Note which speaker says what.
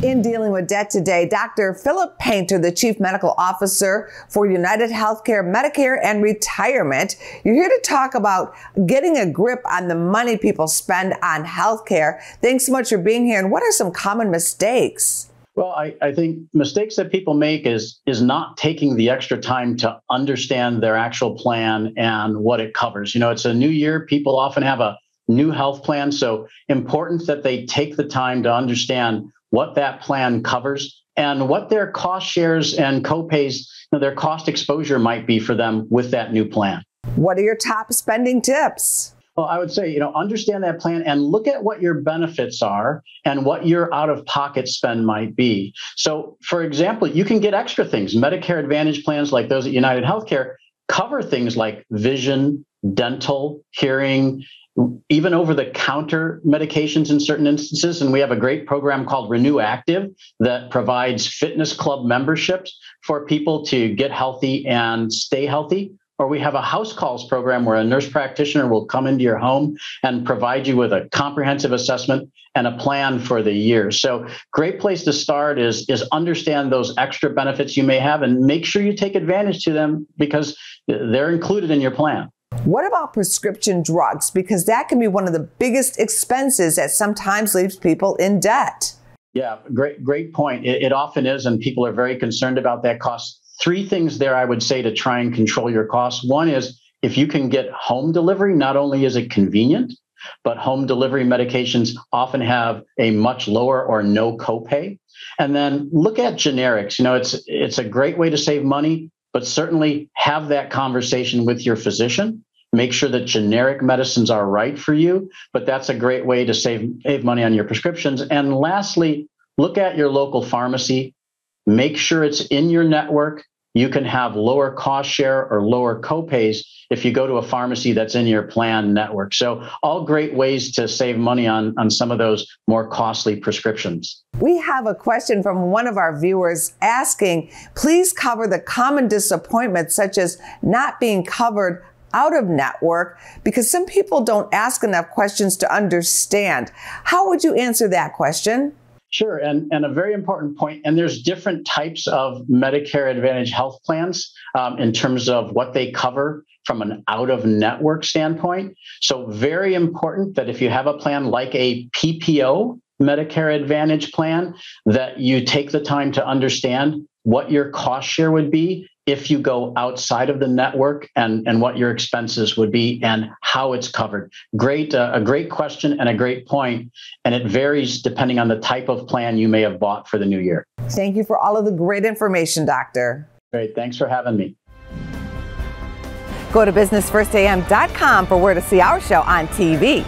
Speaker 1: In Dealing with Debt today, Dr. Philip Painter, the Chief Medical Officer for Unitedhealthcare, Medicare, and Retirement. You're here to talk about getting a grip on the money people spend on healthcare. Thanks so much for being here. And what are some common mistakes?
Speaker 2: Well, I think mistakes that people make is not taking the extra time to understand their actual plan and what it covers. You know, it's a new year. People often have a new health plan. So important that they take the time to understand what that plan covers and what their cost shares and co-pays, their cost exposure might be for them with that new plan.
Speaker 1: What are your top spending tips?
Speaker 2: Well, I would say, understand that plan and look at what your benefits are and what your out-of-pocket spend might be. So, for example, you can get extra things. Medicare Advantage plans like those at Unitedhealthcare cover things like vision, dental, hearing, even over-the-counter medications in certain instances. And we have a great program called Renew Active that provides fitness club memberships for people to get healthy and stay healthy. Or we have a house calls program where a nurse practitioner will come into your home and provide you with a comprehensive assessment and a plan for the year. So great place to start is understand those extra benefits you may have and make sure you take advantage to them because they're included in your plan.
Speaker 1: What about prescription drugs? Because that can be one of the biggest expenses that sometimes leaves people in debt.
Speaker 2: Yeah, great point. It often is, and people are very concerned about that cost. Three things there I would say to try and control your costs. One is if you can get home delivery, not only is it convenient, but home delivery medications often have a much lower or no copay. And then look at generics. It's a great way to save money, but certainly have that conversation with your physician. Make sure that generic medicines are right for you, but that's a great way to save money on your prescriptions. And lastly, look at your local pharmacy. Make sure it's in your network. You can have lower cost share or lower copays if you go to a pharmacy that's in your plan network. So all great ways to save money on some of those more costly prescriptions.
Speaker 1: We have a question from one of our viewers asking, please cover the common disappointments such as not being covered out of network, because some people don't ask enough questions to understand. How would you answer that question?
Speaker 2: Sure, and a very important point, and there's different types of Medicare Advantage health plans in terms of what they cover from an out-of-network standpoint. So very important that if you have a plan like a PPO, Medicare Advantage plan, that you take the time to understand what your cost share would be if you go outside of the network and what your expenses would be and how it's covered. A great question and a great point. And it varies depending on the type of plan you may have bought for the new year.
Speaker 1: Thank you for all of the great information, Doctor.
Speaker 2: Great. Thanks for having me.
Speaker 1: Go to businessfirstam.com for where to see our show on TV.